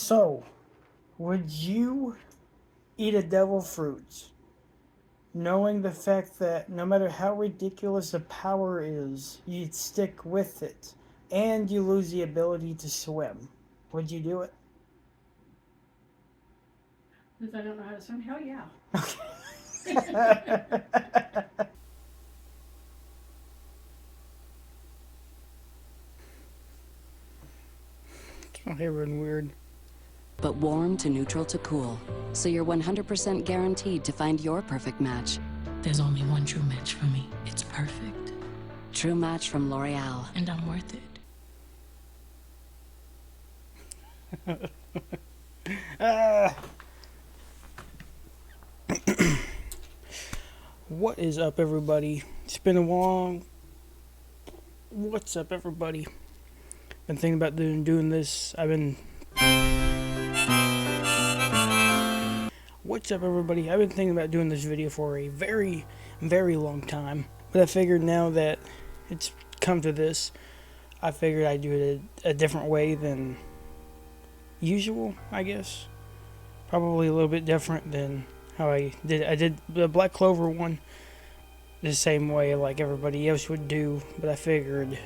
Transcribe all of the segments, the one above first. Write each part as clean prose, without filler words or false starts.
So, would you eat a devil fruit, knowing the fact that no matter how ridiculous the power is, you'd stick with it, and you lose the ability to swim? Would you do it? Because I don't know how to swim. Hell yeah. It's not even weird. But warm to neutral to cool, so you're 100% guaranteed to find your perfect match. There's only one true match for me. It's perfect. True Match from L'Oreal. And I'm worth it. What is up, everybody? It's been a long... What's up, everybody? Been thinking about doing this. What's up, everybody? I've been thinking about doing this video for a very, very long time. But I figured now that it's come to this, I figured I'd do it a different way than usual, I guess. Probably a little bit different than how I did the Black Clover one the same way like everybody else would do, but I figured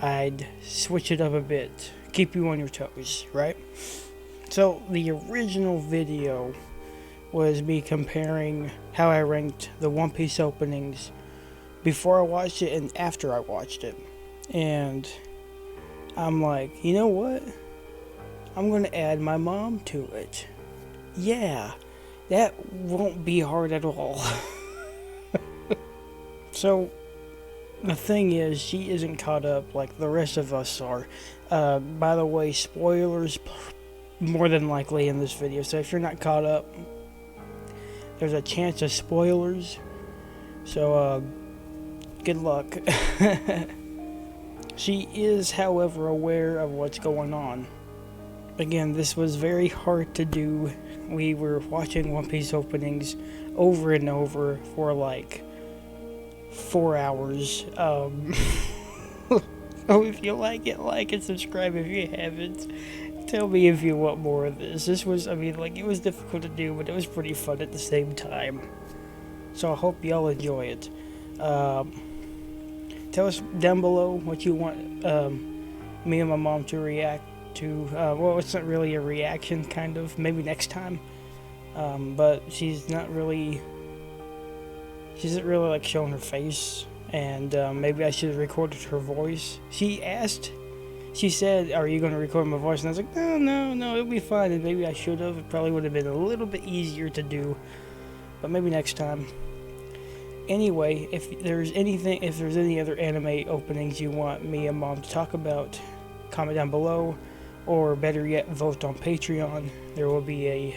I'd switch it up a bit, keep you on your toes, right? So the original video was me comparing how I ranked the One Piece openings before I watched it and after I watched it. And I'm like, you know what? I'm gonna add my mom to it. Yeah, that won't be hard at all. So, the thing is, she isn't caught up like the rest of us are. By the way, spoilers more than likely in this video. So if you're not caught up, there's a chance of spoilers. So, good luck. She is, however, aware of what's going on. Again, this was very hard to do. We were watching One Piece openings over and over for like 4 hours. So if you like it, like and subscribe if you haven't. Tell me if you want more of this. This was, it was difficult to do, but it was pretty fun at the same time. So I hope y'all enjoy it. Tell us down below what you want me and my mom to react to. Well, it's not really a reaction, kind of. Maybe next time. But she's not really... She isn't really like showing her face, and maybe I should have recorded her voice. She said, are you going to record my voice? And I was like, no, it'll be fine. And maybe I should have. It probably would have been a little bit easier to do, but maybe next time. Anyway, if there's any other anime openings you want me and Mom to talk about, comment down below, or better yet, vote on Patreon. There will be a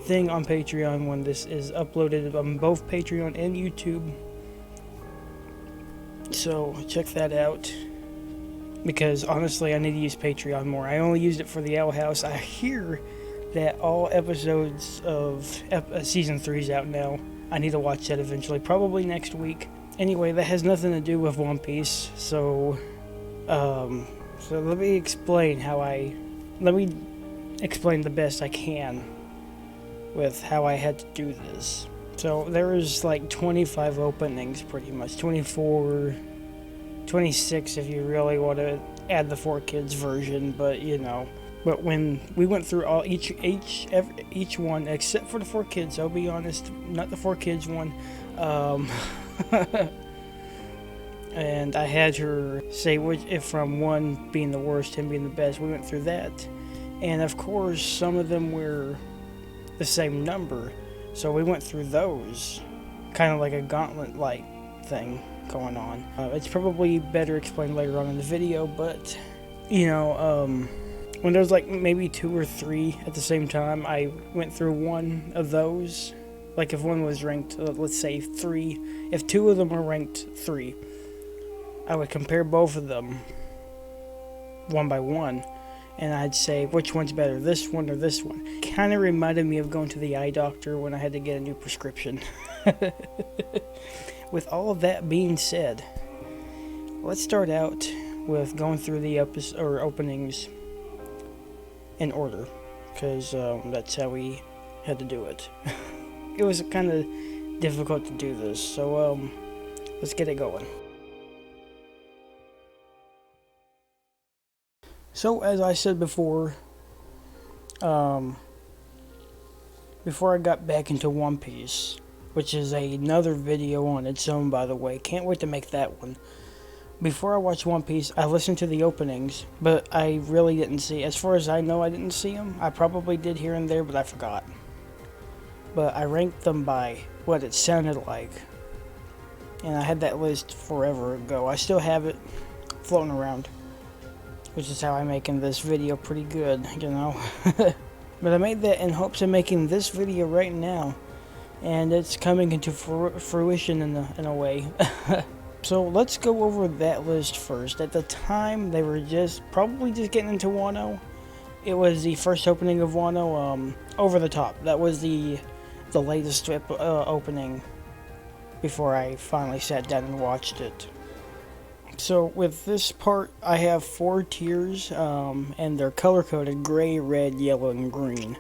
thing on Patreon when this is uploaded on both Patreon and YouTube. So check that out, because honestly I need to use Patreon more. I only used it for the Owl House. I hear that all episodes of season 3 is out now. I need to watch that eventually, probably next week. Anyway, that has nothing to do with One Piece, so let me explain the best I can with how I had to do this. So there was like 25 openings, pretty much 24, 26 if you really want to add the 4Kids version, but you know. But when we went through all each one except for the 4Kids, I'll be honest, not the 4Kids one, and I had her say if from 1 being the worst, 10 being the best. We went through that, and of course some of them were the same number, so we went through those, kind of like a gauntlet-like thing going on. It's probably better explained later on in the video, but you know, when there's like maybe 2 or 3 at the same time, I went through one of those. Like if one was ranked, let's say 3, if 2 of them were ranked 3, I would compare both of them one by one, and I'd say which one's better, this one or this one. Kind of reminded me of going to the eye doctor when I had to get a new prescription. With all of that being said, let's start out with going through the openings in order. because that's how we had to do it. It was kind of difficult to do this, so let's get it going. So as I said before, before I got back into One Piece, which is another video on its own, by the way, can't wait to make that one. Before I watched One Piece, I listened to the openings, but I really didn't see, as far as I know, I didn't see them. I probably did here and there, but I forgot. But I ranked them by what it sounded like. And I had that list forever ago. I still have it floating around, which is how I'm making this video pretty good, you know. But I made that in hopes of making this video right now, and it's coming into fruition in a way. So let's go over that list first. At the time, they were probably just getting into Wano. It was the first opening of Wano, Over the Top. That was the latest opening before I finally sat down and watched it. So with this part, I have 4 tiers, and they're color-coded: gray, red, yellow, and green.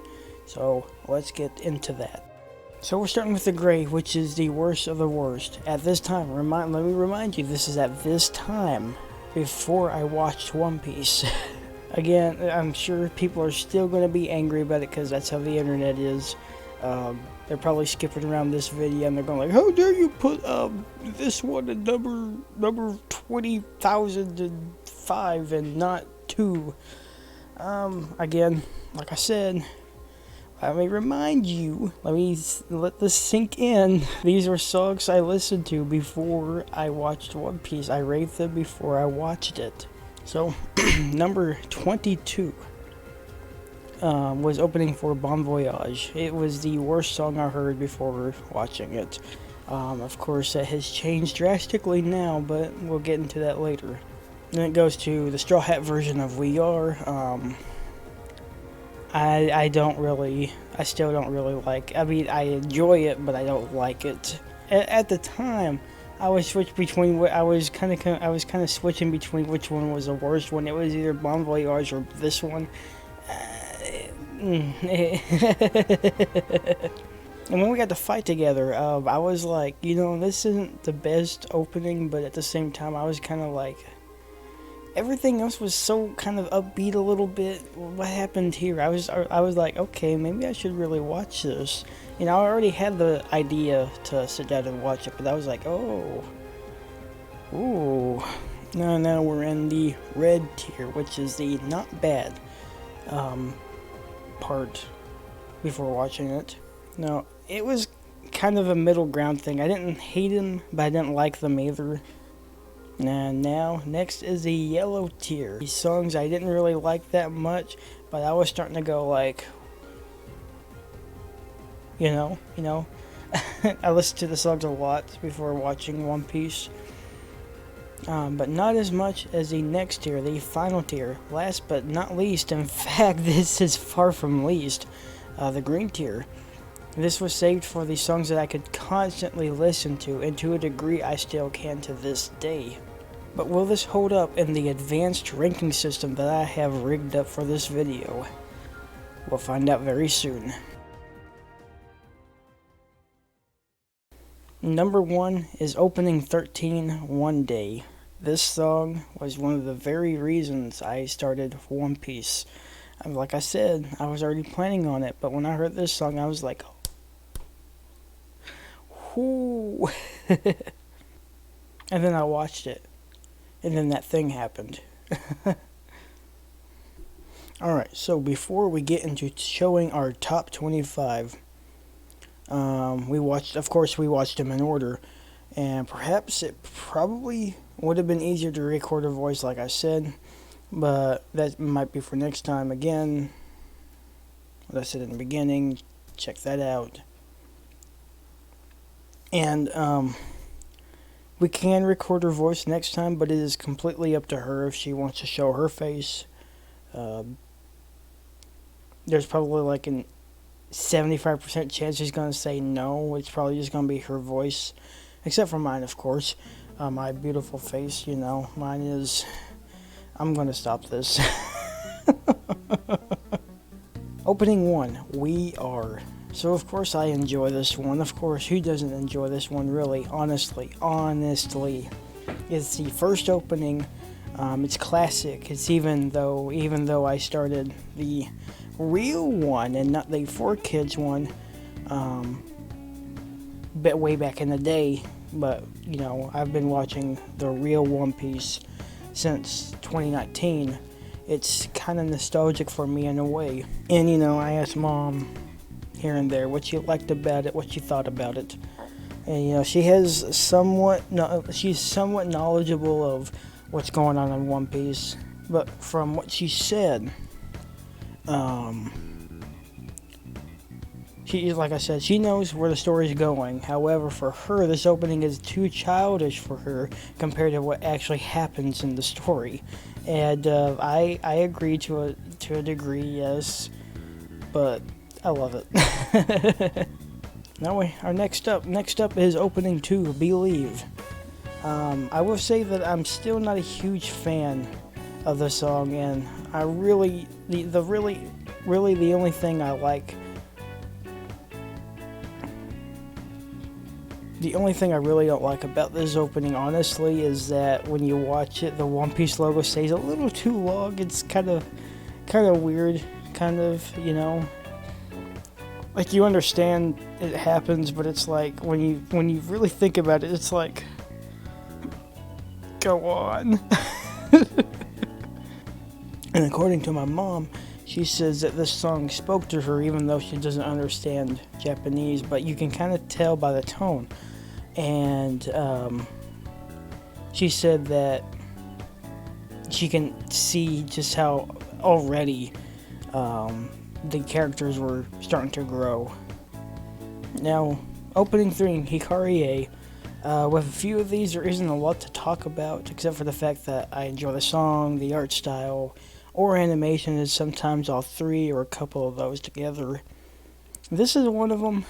So let's get into that. So we're starting with the gray, which is the worst of the worst. At this time, let me remind you, this is at this time, before I watched One Piece. Again, I'm sure people are still going to be angry about it, because that's how the internet is. They're probably skipping around this video and they're going like, how dare you put this one at number 20,005 and not 2. Again, like I said, let me remind you, let this sink in. These are songs I listened to before I watched One Piece. I rated them before I watched it. So, number 22 was opening for Bon Voyage. It was the worst song I heard before watching it. Of course, that has changed drastically now, but we'll get into that later. Then it goes to the Straw Hat version of We Are. I still don't really like. I mean, I enjoy it, but I don't like it. At the time, I was switching between. I was kind of switching between which one was the worst one. It was either Bon Voyage or this one. And when we got to fight together, I was like, you know, this isn't the best opening, but at the same time, I was kind of like, everything else was so kind of upbeat a little bit. What happened here? I was like, okay, maybe I should really watch this. You know, I already had the idea to sit down and watch it, but I was like, oh, ooh. Now we're in the red tier, which is the not bad part before watching it. Now, it was kind of a middle ground thing. I didn't hate them, but I didn't like them either. And now, next is the yellow tier. These songs I didn't really like that much, but I was starting to go like, you know. I listened to the songs a lot before watching One Piece. But not as much as the next tier, the final tier. Last but not least, in fact, this is far from least, the green tier. This was saved for the songs that I could constantly listen to, and to a degree I still can to this day. But will this hold up in the advanced ranking system that I have rigged up for this video? We'll find out very soon. Number 1 is Opening 13, One Day. This song was one of the very reasons I started One Piece. Like I said, I was already planning on it, but when I heard this song, I was like, whoo. And then I watched it, and then that thing happened. Alright, so before we get into showing our top 25, we watched them in order, and perhaps it probably would have been easier to record a voice like I said, but that might be for next time. Again, what I said in the beginning, check that out. And we can record her voice next time, but it is completely up to her if she wants to show her face. There's probably like a 75% chance she's going to say no. It's probably just going to be her voice, except for mine, of course. My beautiful face, you know, mine is... I'm going to stop this. Opening 1, We Are. So of course I enjoy this one. Of course, who doesn't enjoy this one really? Honestly. It's the first opening. It's classic. It's even though I started the real one and not the 4Kids one, way back in the day. But you know, I've been watching the real One Piece since 2019. It's kind of nostalgic for me in a way. And you know, I asked Mom here and there what she liked about it, what she thought about it. And you know, she's somewhat knowledgeable of what's going on in One Piece. But from what she said, like I said, she knows where the story's going. However, for her, this opening is too childish for her compared to what actually happens in the story. And I agree to a degree, yes, but I love it. Now our next up is opening 2, Believe. I will say that I'm still not a huge fan of the song, and I really the only thing I like. The only thing I really don't like about this opening, honestly, is that when you watch it, the One Piece logo stays a little too long. It's kind of weird, you know. Like, you understand it happens, but it's like when you really think about it, it's like, go on. And according to my mom, she says that this song spoke to her even though she doesn't understand Japanese, but you can kind of tell by the tone. And she said that she can see just how already the characters were starting to grow. Now, opening 3, Hikarie. With a few of these, there isn't a lot to talk about, except for the fact that I enjoy the song, the art style, or animation is sometimes all 3 or a couple of those together. This is one of them.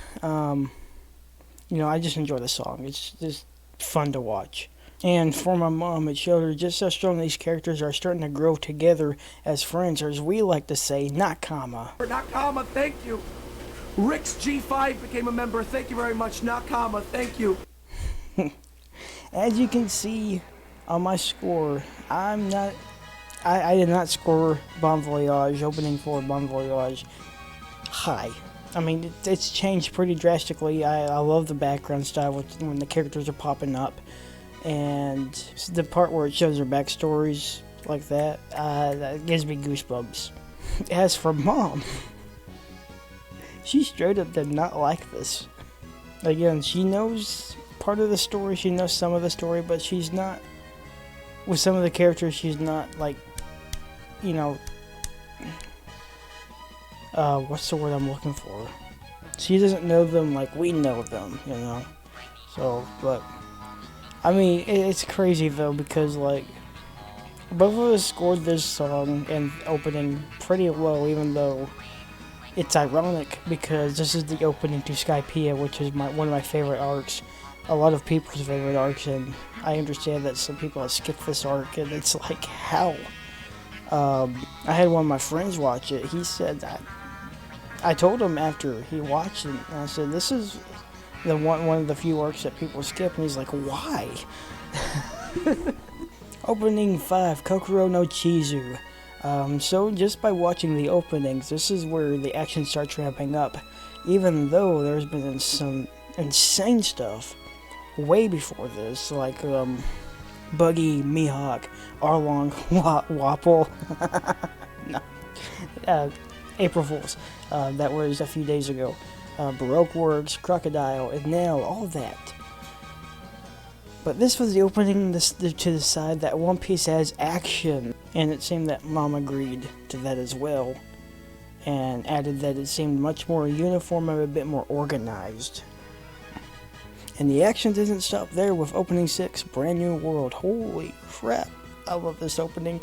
You know, I just enjoy the song. It's just fun to watch. And for my mom, it showed her just how strong these characters are starting to grow together as friends, or as we like to say, Nakama. Nakama, thank you. Rick's G5 became a member. Thank you very much, Nakama. Thank you. As you can see on my score, I did not score Bon Voyage, opening for Bon Voyage, high. I mean, it's changed pretty drastically. I love the background style when the characters are popping up. And the part where it shows their backstories like that gives me goosebumps. As for Mom, she straight up did not like this. Again, she knows part of the story, she knows some of the story, but she's not, with some of the characters, she's not like, you know, what's the word I'm looking for? She doesn't know them like we know them, you know? So, but, I mean, it's crazy though, because like, both of us scored this song and opening pretty low, even though it's ironic because this is the opening to Skypiea, which is one of my favorite arcs. A lot of people's favorite arcs, and I understand that some people have skipped this arc, and it's like, how? I had one of my friends watch it. He said that. I told him after he watched it, and I said, this is the one of the few arcs that people skip, and he's like, why? Opening 5, Kokoro no Chizu. So just by watching the openings, this is where the action starts ramping up, even though there's been some insane stuff way before this, like Buggy, Mihawk, Arlong, Wapple, no, April Fools, that was a few days ago, Baroque Works, Crocodile, and Nail, all that. But this was the opening to decide that One Piece has action, and it seemed that Mom agreed to that as well, and added that it seemed much more uniform and a bit more organized. And the action doesn't stop there with opening 6, Brand New World. Holy crap, I love this opening.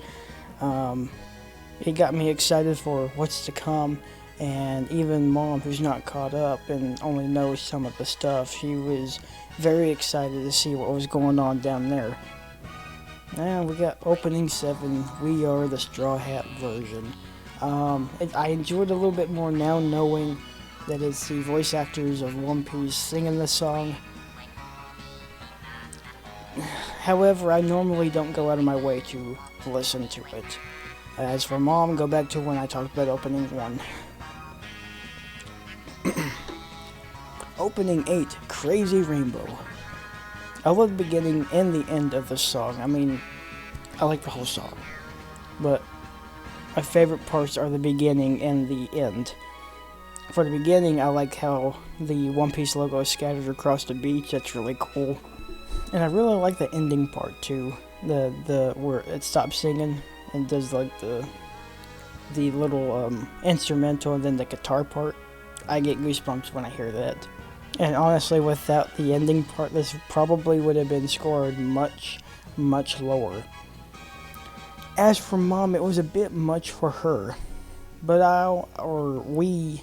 It got me excited for what's to come, and even Mom, who's not caught up and only knows some of the stuff, she was very excited to see what was going on down there. And we got opening 7, We Are the Straw Hat version. I enjoyed it a little bit more now knowing that it's the voice actors of One Piece singing the song. However, I normally don't go out of my way to listen to it. As for Mom, go back to when I talked about opening 1. Opening 8, Crazy Rainbow. I love the beginning and the end of the song. I mean, I like the whole song. But my favorite parts are the beginning and the end. For the beginning, I like how the One Piece logo is scattered across the beach. That's really cool. And I really like the ending part too. The where it stops singing and does like the little instrumental and then the guitar part. I get goosebumps when I hear that. And honestly, without the ending part, this probably would have been scored much, much lower. As for Mom, it was a bit much for her, but we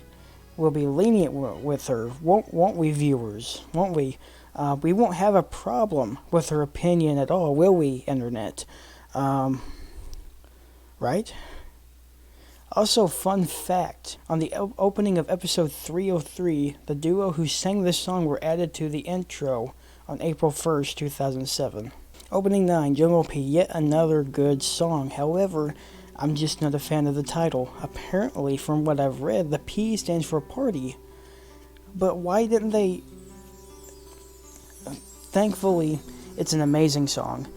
will be lenient with her, won't we, viewers? Won't we? We won't have a problem with her opinion at all, will we, Internet? Right? Also, fun fact, on the opening of episode 303, the duo who sang this song were added to the intro on April 1st, 2007. Opening 9, Jungle P, yet another good song. However, I'm just not a fan of the title. Apparently, from what I've read, the P stands for party. But why didn't they... Thankfully, it's an amazing song.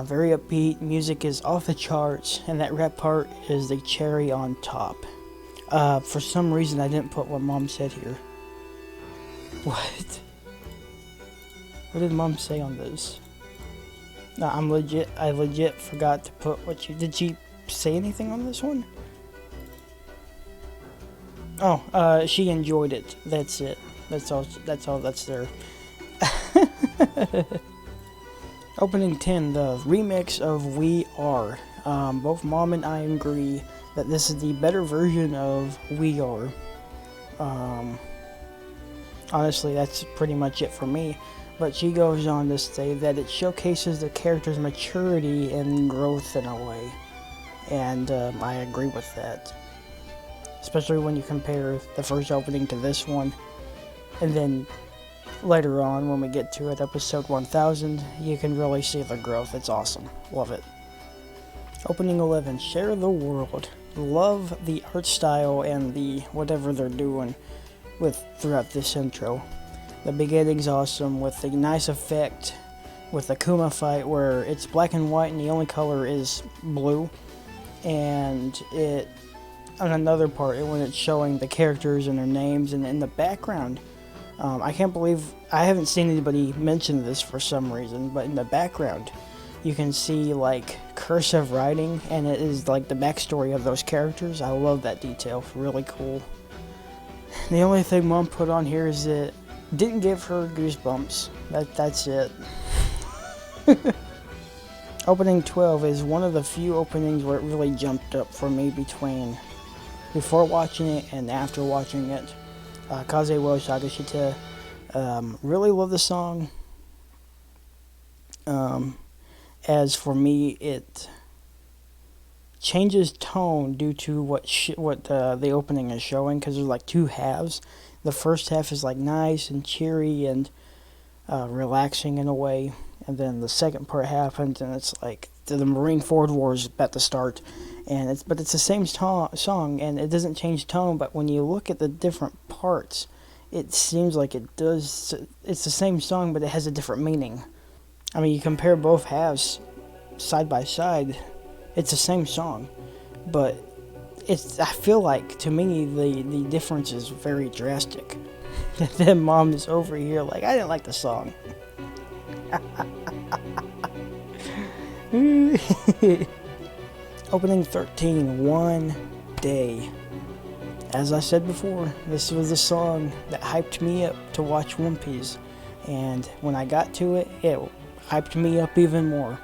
Very upbeat, music is off the charts, and that rap part is the cherry on top. For some reason, I didn't put what Mom said here. What? What did Mom say on this? No, I legit forgot to put what you... Did she say anything on this one? Oh, she enjoyed it. That's it. That's all that's there. Opening 10, the remix of We Are. Both Mom and I agree that this is the better version of We Are. Honestly, that's pretty much it for me. But she goes on to say that it showcases the character's maturity and growth in a way. And I agree with that. Especially when you compare the first opening to this one. And then later on, when we get to it, episode 1000, you can really see the growth. It's awesome. Love it. Opening 11, Share the World. Love the art style and the whatever they're doing throughout this intro. The beginning's awesome with the nice effect with the Kuma fight where it's black and white and the only color is blue. And on another part, when it's showing the characters and their names and in the background, I can't believe I haven't seen anybody mention this for some reason, but in the background you can see like cursive writing and it is like the backstory of those characters. I love that detail. Really cool. The only thing Mom put on here is that didn't give her goosebumps. That's it. Opening 12 is one of the few openings where it really jumped up for me before watching it and after watching it. Kaze wo Shagashite. Really love the song. As for me, it changes tone due to what the opening is showing, because there's like two halves. The first half is like nice and cheery and relaxing in a way, and then the second part happens and it's like the Marine Ford War is about to start, and it's the same song and it doesn't change tone, but when you look at the different parts, it seems like it does. It's the same song, but it has a different meaning. I mean, you compare both halves side by side, it's the same song, but I feel like, to me, the difference is very drastic. Then Mom is over here like, I didn't like the song. Opening 13, One Day. As I said before, this was the song that hyped me up to watch One Piece. And when I got to it, it hyped me up even more.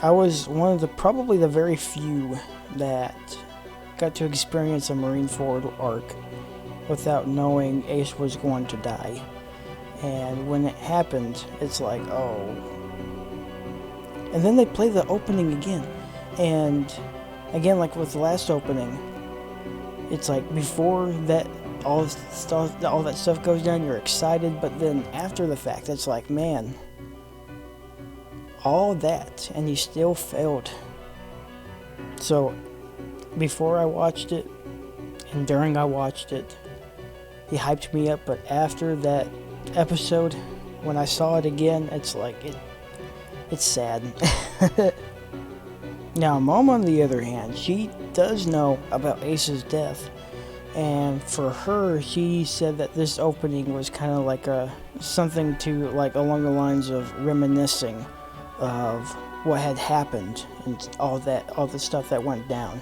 I was one of probably the very few that got to experience a Marineford arc without knowing Ace was going to die. And when it happened, it's like, oh. And then they play the opening again. And again, like with the last opening, it's like before that all that stuff goes down, you're excited, but then after the fact, it's like, man, all that, and you still failed. So before I watched it and during I watched it, he hyped me up, but after that episode, when I saw it again, it's like it's sad. Now, Mom, on the other hand, she does know about Ace's death, and for her, she said that this opening was kind of like something to, like, along the lines of reminiscing of what had happened and all the stuff that went down,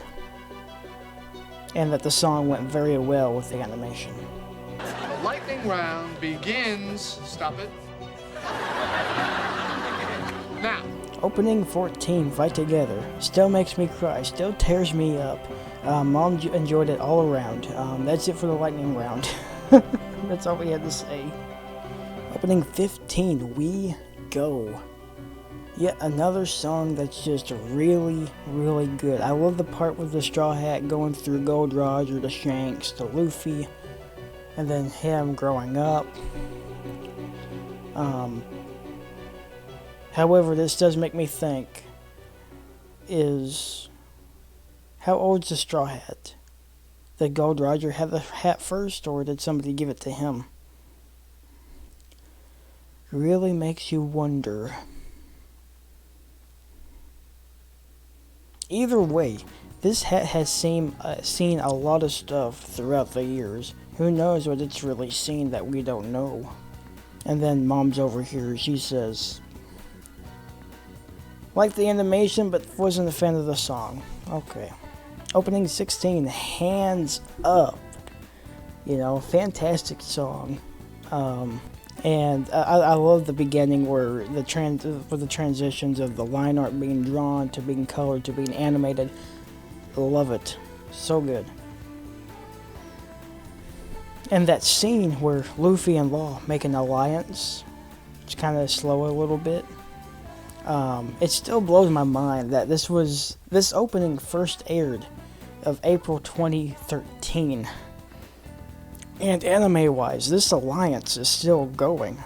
and that the song went very well with the animation. The lightning round begins. Stop it. Now. Opening 14, Fight Together, still makes me cry, still tears me up. Mom enjoyed it all around. That's it for the lightning round. That's all we had to say. Opening 15, We Go. Yet another song that's just really, really good. I love the part with the Straw Hat going through Gold Roger to Shanks to Luffy, and then him growing up. However, this does make me think, how old's the Straw Hat? Did Gold Roger have the hat first, or did somebody give it to him? Really makes you wonder. Either way, this hat has seen a lot of stuff throughout the years. Who knows what it's really seen that we don't know? And then Mom's over here, she says, liked the animation, but wasn't a fan of the song. Okay. Opening 16, Hands Up. You know, fantastic song. And I love the beginning where the transitions of the line art being drawn to being colored to being animated. I love it. So good. And that scene where Luffy and Law make an alliance, it's kind of slow a little bit. It still blows my mind that this opening first aired of April 2013. And anime-wise, this alliance is still going.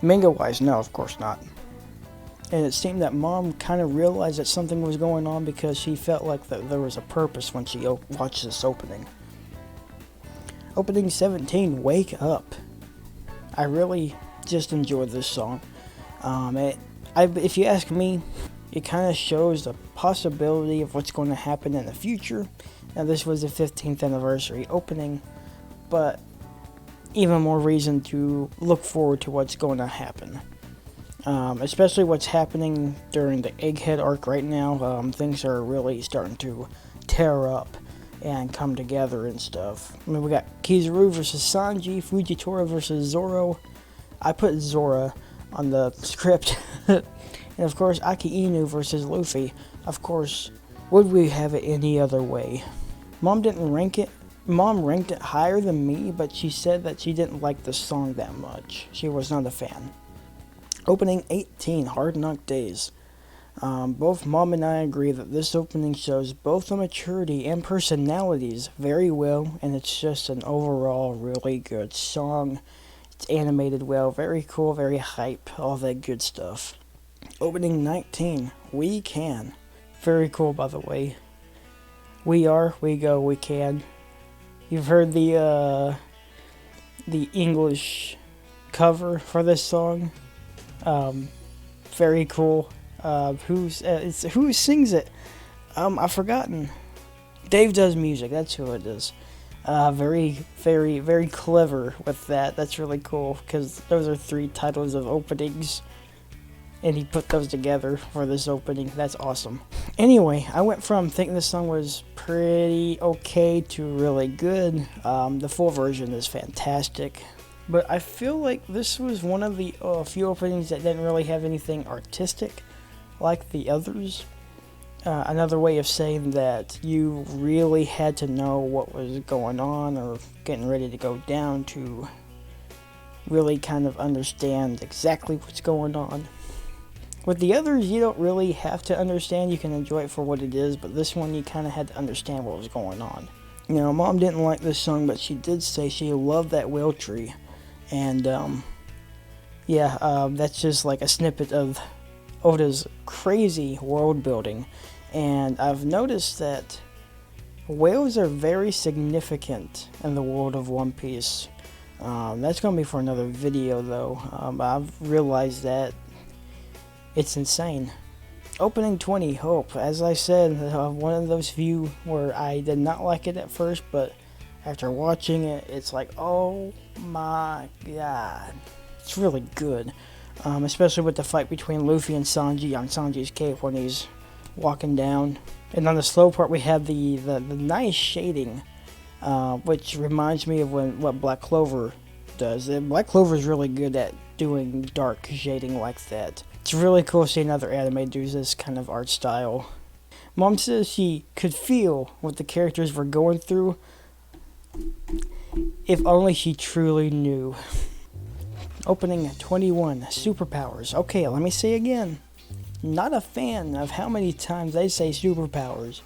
Manga-wise, no, of course not. And it seemed that Mom kind of realized that something was going on because she felt like that there was a purpose when she watched this opening. Opening 17, Wake Up. I really just enjoyed this song. If you ask me, it kind of shows the possibility of what's going to happen in the future. Now, this was the 15th anniversary opening, but even more reason to look forward to what's going to happen. Especially what's happening during the Egghead arc right now. Things are really starting to tear up and come together and stuff. I mean, we got Kizaru versus Sanji, Fujitora versus Zoro. I put Zora on the script. And of course, Aki Inu versus Luffy. Of course, would we have it any other way? Mom didn't rank it. Mom ranked it higher than me, but she said that she didn't like the song that much. She was not a fan. Opening 18, Hard Knock Days. Both Mom and I agree that this opening shows both the maturity and personalities very well, and it's just an overall really good song. It's animated well, very cool, very hype, all that good stuff. Opening 19, We Can. Very cool, by the way. We are, we go, we can. You've heard the English cover for this song. Very cool. Who sings it? I've forgotten. Dave Does Music. That's who it is. Very, very, very clever with that. That's really cool because those are 3 titles of openings, and he put those together for this opening. That's awesome. Anyway, I went from thinking this song was pretty okay to really good. The full version is fantastic. But I feel like this was one of the few openings that didn't really have anything artistic like the others. Another way of saying that you really had to know what was going on or getting ready to go down to really kind of understand exactly what's going on. With the others, you don't really have to understand. You can enjoy it for what it is, but this one you kind of had to understand what was going on. You know, Mom didn't like this song, but she did say she loved that whale tree. And, that's just like a snippet of Oda's crazy world building. And I've noticed that whales are very significant in the world of One Piece. That's going to be for another video, though. I've realized that it's insane. Opening 20, Hope. As I said, one of those few where I did not like it at first, but after watching it, it's like, oh my god. It's really good. Especially with the fight between Luffy and Sanji on Sanji's cape when he's walking down. And on the slow part, we have the nice shading, which reminds me of what Black Clover does. Black Clover is really good at doing dark shading like that. It's really cool to see another anime do this kind of art style. Mom says she could feel what the characters were going through if only she truly knew. Opening 21, superpowers. Okay, let me say again. Not a fan of how many times they say superpowers.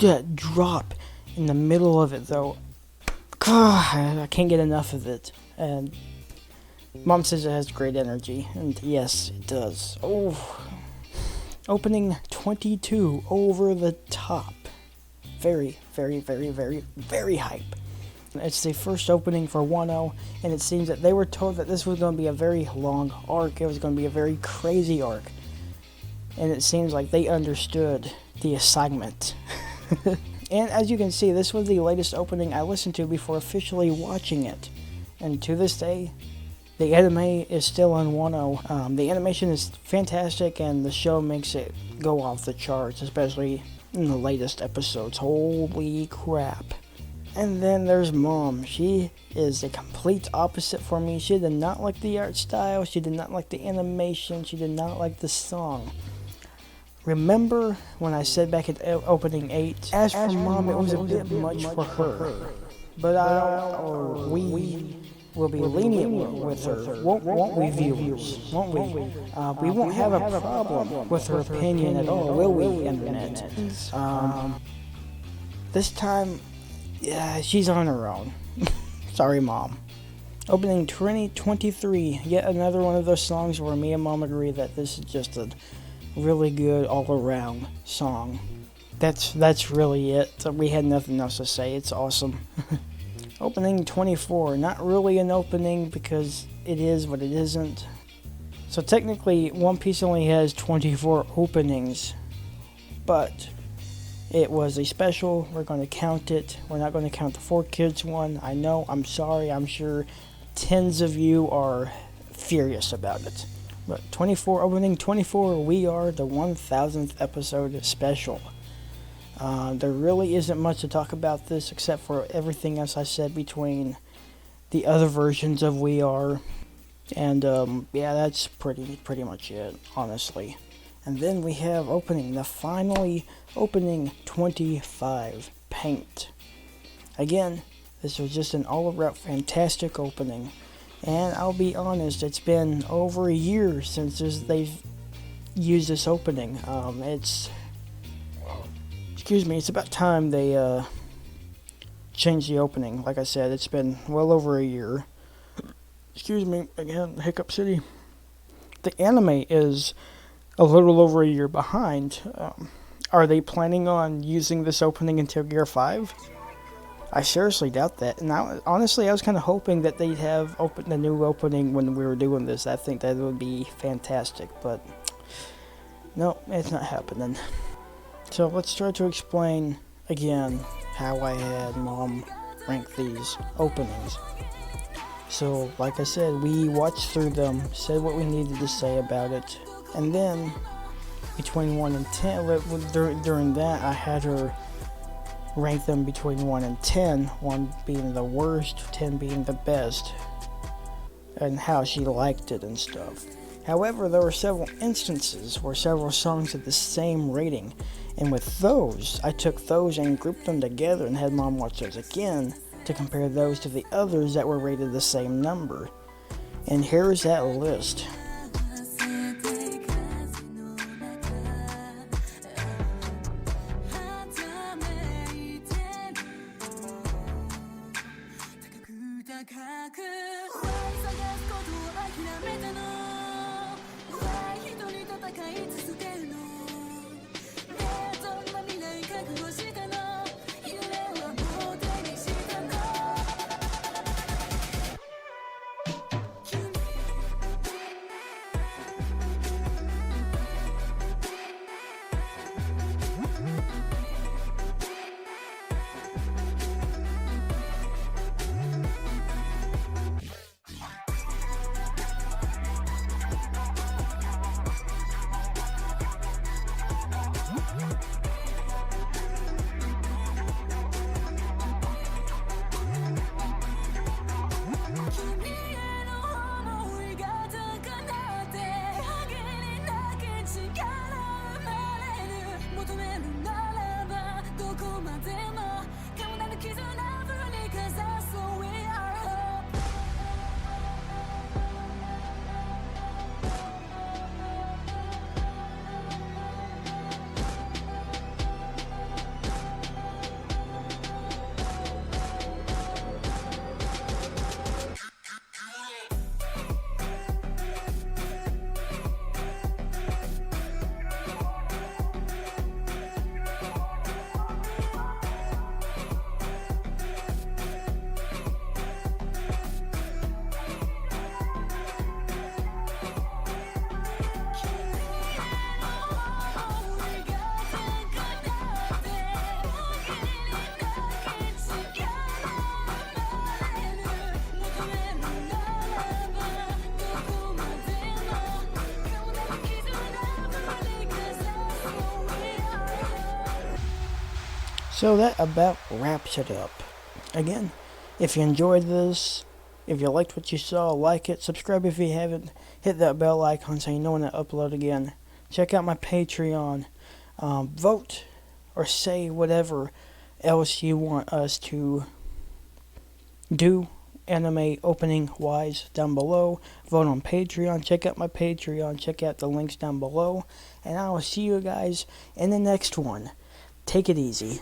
That drop in the middle of it, though. God, I can't get enough of it. And Mom says it has great energy, and yes, it does. Oh, opening 22, over the top. Very, very, very, very, very hype. It's the first opening for Wano, and it seems that they were told that this was going to be a very long arc. It was going to be a very crazy arc. And it seems like they understood the assignment. And as you can see, this was the latest opening I listened to before officially watching it. And to this day, the anime is still on Wano. The animation is fantastic, and the show makes it go off the charts, especially in the latest episodes. Holy crap. And then there's Mom. She is the complete opposite for me. She did not like the art style. She did not like the animation. She did not like the song. Remember when I said back at opening 8, as for Mom, it was a bit much for her. But we will be lenient with her, won't we, viewers? Won't we? We won't have a problem with her opinion at all, will we, Internet? This time, yeah, she's on her own. Sorry, Mom. Opening 2023, yet another one of those songs where me and Mom agree that this is just a really good all-around song. That's really it. We had nothing else to say. It's awesome. Opening 24, not really an opening because it is, but it isn't. So technically, One Piece only has 24 openings, but it was a special. We're going to count it. We're not going to count the 4Kids one. I know, I'm sorry, I'm sure tens of you are furious about it. But 24, opening 24, we are the 1000th episode special. There really isn't much to talk about this except for everything else I said between the other versions of We Are. And yeah, that's pretty much it, honestly. And then we have finally opening 25, Paint. Again, this was just an all-around fantastic opening. And I'll be honest, it's been over a year since they've used this opening. It's about time they changed the opening. Like I said, it's been well over a year. Excuse me, again, Hiccup City. The anime is a little over a year behind. Are they planning on using this opening until Gear 5? I seriously doubt that. And honestly, I was kind of hoping that they'd have the new opening when we were doing this. I think that would be fantastic, but no, it's not happening. So let's try to explain again how I had Mom rank these openings. So, like I said, we watched through them, said what we needed to say about it, and then between 1 and 10, during that, I had her rank them between 1 and 10, 1 being the worst, 10 being the best, and how she liked it and stuff. However, there were several instances where several songs had the same rating, and with those, I took those and grouped them together and had Mom watch those again to compare those to the others that were rated the same number. And here's that list. く Why 探すことを諦めたの Why 一人戦い続けるのねえどんな未来覚悟したの夢はもう手にしたのSo that about wraps it up. Again, if you enjoyed this, if you liked what you saw, like it, subscribe if you haven't, hit that bell icon so you know when I upload again. Check out my Patreon. Vote or say whatever else you want us to do anime opening wise down below. Vote on Patreon. Check out my Patreon. Check out the links down below. And I will see you guys in the next one. Take it easy.